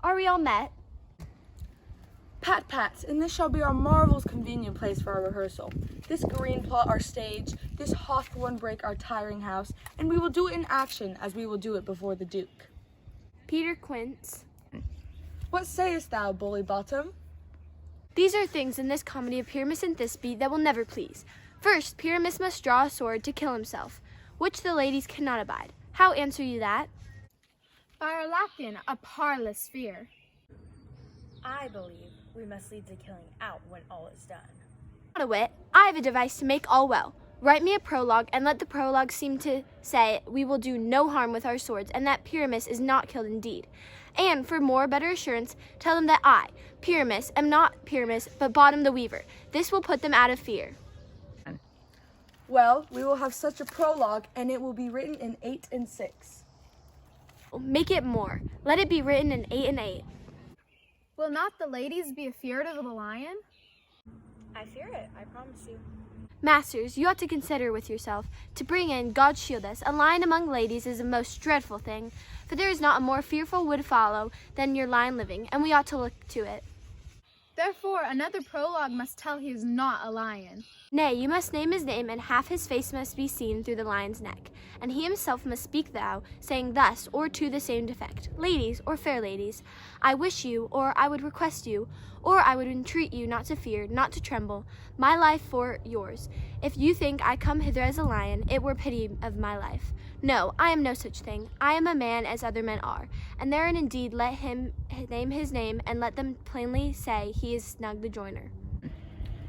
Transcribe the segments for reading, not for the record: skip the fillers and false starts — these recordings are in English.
Are we all met? Pat, pat, and this shall be our marvelous convenient place for our rehearsal. This green plot our stage, this hawthorn brake our tiring house, and we will do it in action as we will do it before the Duke. Peter Quince. What sayest thou, bully bottom? These are things in this comedy of Pyramus and Thisbe that will never please. First, Pyramus must draw a sword to kill himself, which the ladies cannot abide. How answer you that? By our Latin, a parlous fear. I believe we must leave the killing out when all is done. Not a wit. I have a device to make all well. Write me a prologue, and let the prologue seem to say we will do no harm with our swords, and that Pyramus is not killed indeed. And for more better assurance, tell them that I, Pyramus, am not Pyramus, but Bottom the Weaver. This will put them out of fear. Well, we will have such a prologue, and it will be written in 8 and 6. Make it more. Let it be written in 8 and 8. Will not the ladies be afeard of the lion? I fear it, I promise you. Masters, you ought to consider with yourself, to bring in, God shield us, a lion among ladies is a most dreadful thing, for there is not a more fearful wood fallow than your lion living, and we ought to look to it. Therefore, another prologue must tell he is not a lion. Nay, you must name his name, and half his face must be seen through the lion's neck. And he himself must speak thou, saying thus, or to the same defect, Ladies, or fair ladies, I wish you, or I would request you, or I would entreat you not to fear, not to tremble, my life for yours. If you think I come hither as a lion, it were pity of my life. No, I am no such thing. I am a man as other men are. And therein indeed let him name his name, and let them plainly say he is Snug the joiner.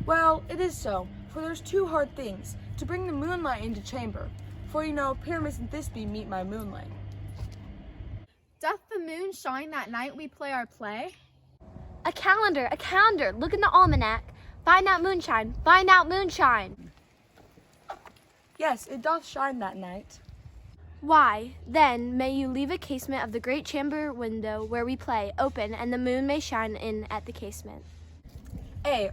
Well, it is so, for there's two hard things, to bring the moonlight into chamber. For you know, Pyramus and Thisbe meet my moonlight. Doth the moon shine that night we play our play? A calendar, look in the almanac. Find out moonshine, find out moonshine. Yes, it doth shine that night. Why, then, may you leave a casement of the great chamber window where we play open, and the moon may shine in at the casement.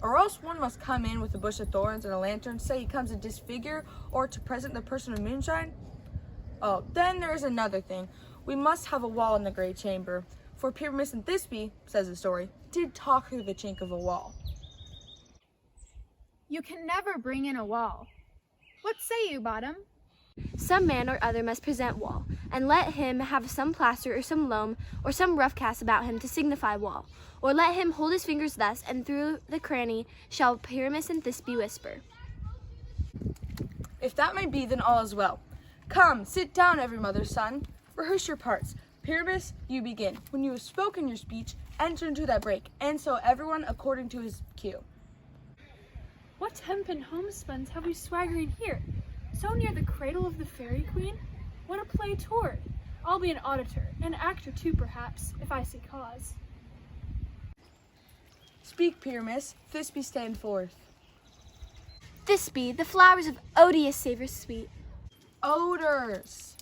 Or else one must come in with a bush of thorns and a lantern, say he comes to disfigure or to present the person of moonshine. Oh, then there is another thing. We must have a wall in the great chamber, for Pyramus and Thisbe, says the story, did talk through the chink of a wall. You can never bring in a wall. What say you, Bottom? Some man or other must present wall, and let him have some plaster or some loam or some rough cast about him to signify wall. Or let him hold his fingers thus, and through the cranny shall Pyramus and Thisbe whisper. If that may be, then all is well. Come, sit down, every mother's son. Rehearse your parts. Pyramus, you begin. When you have spoken your speech, enter into that break, and so everyone according to his cue. What hempen homespuns have we swaggering here? So near the cradle of the fairy queen? What a play toward! I'll be an auditor, an actor too perhaps, if I see cause. Speak, Pyramus. Thisbe, stand forth. Thisbe, the flowers of odious savor sweet. Odors.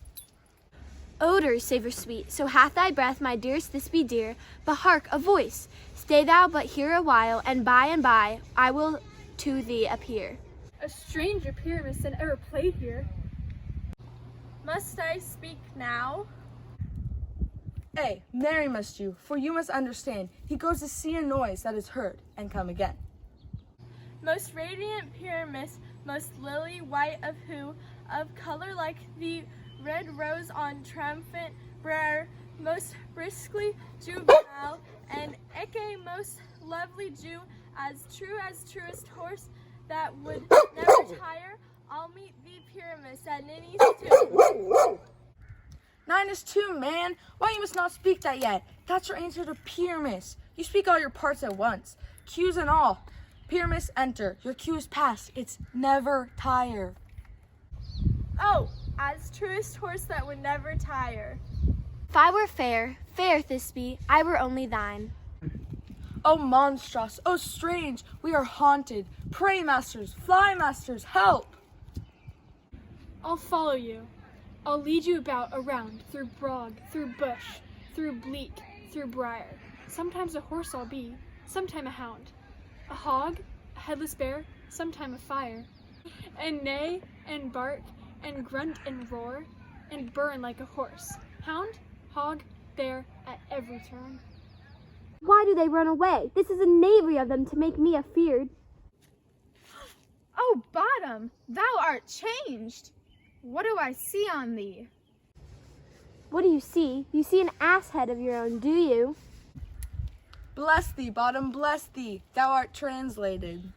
Odors savor sweet, so hath thy breath, my dearest Thisbe dear. But hark, a voice! Stay thou but here a while, and by I will to thee appear. A stranger Pyramus that ever played here. Must I speak now? Marry must you, for you must understand, he goes to see a noise that is heard, and come again. Most radiant Pyramus, most lily white of hue, of color like the red rose on triumphant briar, most briskly juvenile, and eke most lovely Jew, as truest horse that would never tire, I'll meet thee, Pyramus, at Ninny's tomb. 9 is 2, man. Why you must not speak that yet? That's your answer to Pyramus. You speak all your parts at once, cues and all. Pyramus, enter. Your cue is past. It's never tire. Oh, as truest horse that would never tire. If I were fair, fair Thisbe, I were only thine. Oh, monstrous, oh, strange, we are haunted. Pray, masters, fly, masters, help! I'll follow you. I'll lead you around, through bog, through bush, through bleak, through briar. Sometimes a horse I'll be, sometime a hound. A hog, a headless bear, sometime a fire. And neigh, and bark, and grunt, and roar, and burn like a horse. Hound, hog, bear, at every turn. Why do they run away? This is a knavery of them to make me afeard. Oh, Bottom, thou art changed. What do I see on thee? What do you see? You see an ass head of your own, do you? Bless thee, Bottom, bless thee. Thou art translated.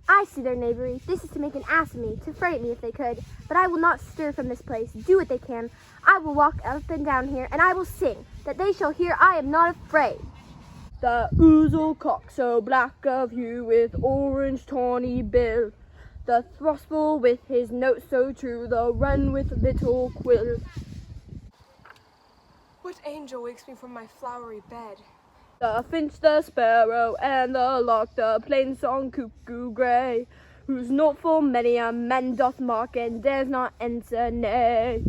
I see their knavery. This is to make an ass of me, to fright me if they could. But I will not stir from this place. Do what they can. I will walk up and down here, and I will sing, that they shall hear I am not afraid. The ouzel cock so black of hue with orange tawny bill, the throstle with his note so true, the wren with little quill. What angel wakes me from my flowery bed? The finch, the sparrow, and the lark, the plain song cuckoo grey, whose note full many a man doth mark, and dares not answer nay.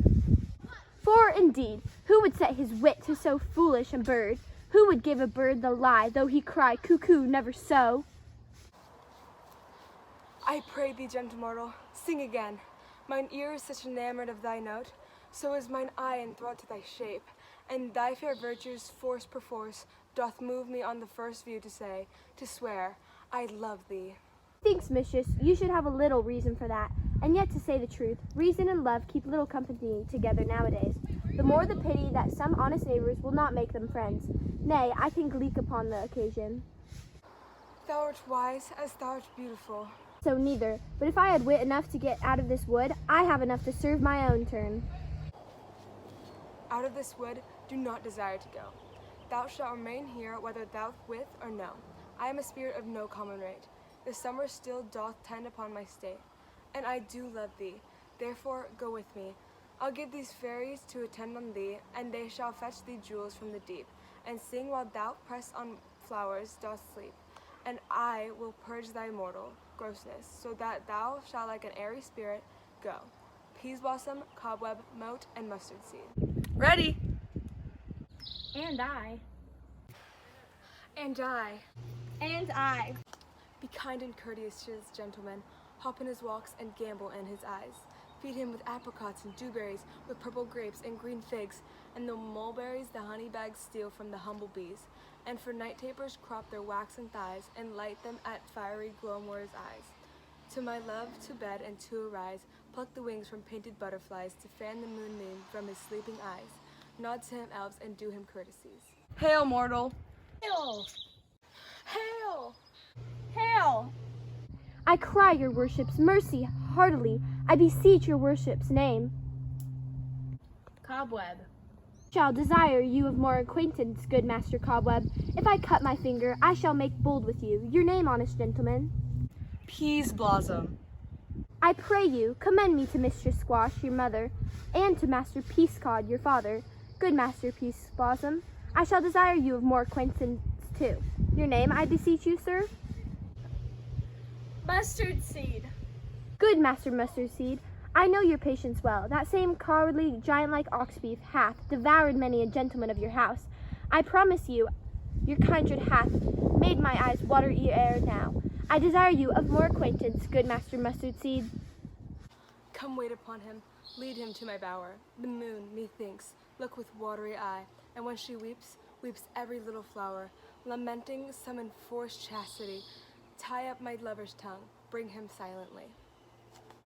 For, indeed, who would set his wit to so foolish a bird? Who would give a bird the lie, though he cry cuckoo never so? I pray thee, gentle mortal, sing again. Mine ear is such enamoured of thy note, so is mine eye enthralled to thy shape, and thy fair virtues, force perforce, doth move me on the first view to say, to swear, I love thee. Thanks, mistress, you should have a little reason for that. And yet, to say the truth, reason and love keep little company together nowadays. The more the pity that some honest neighbors will not make them friends. Nay, I can gleek upon the occasion. Thou art wise as thou art beautiful. So neither, but if I had wit enough to get out of this wood, I have enough to serve my own turn. Out of this wood do not desire to go. Thou shalt remain here whether thou with or no. I am a spirit of no common rate. The summer still doth tend upon my state, and I do love thee. Therefore go with me. I'll give these fairies to attend on thee, and they shall fetch thee jewels from the deep, and sing while thou pressed on flowers dost sleep. And I will purge thy mortal grossness, so that thou shalt like an airy spirit go. Peas blossom, cobweb, mote, and mustard seed. Ready! And I. And I. And I. Be kind and courteous to this gentleman. Hop in his walks and gambol in his eyes. Feed him with apricots and dewberries, with purple grapes and green figs, and the mulberries the honey bags steal from the humble bees. And for night tapers crop their waxen thighs, and light them at fiery Glomore's eyes. To my love to bed and to arise, pluck the wings from painted butterflies, to fan the moon from his sleeping eyes. Nod to him elves and do him courtesies. Hail, mortal! Hail! Hail! Hail! I cry your worship's mercy heartily. I beseech your worship's name. Cobweb. Shall desire you of more acquaintance, good Master Cobweb. If I cut my finger, I shall make bold with you. Your name, honest gentleman? Peas blossom. I pray you, commend me to Mistress Squash, your mother, and to Master Peascod, your father. Good Master Peas Blossom, I shall desire you of more acquaintance too. Your name, I beseech you, sir? Mustard seed. Good Master Mustard Seed, I know your patience well. That same cowardly, giant-like ox beef hath devoured many a gentleman of your house. I promise you, your kindred hath made my eyes water ere now. I desire you of more acquaintance, good Master Mustard Seed. Come wait upon him, lead him to my bower. The moon, methinks, look with watery eye, and when she weeps, weeps every little flower. Lamenting some enforced chastity, tie up my lover's tongue, bring him silently.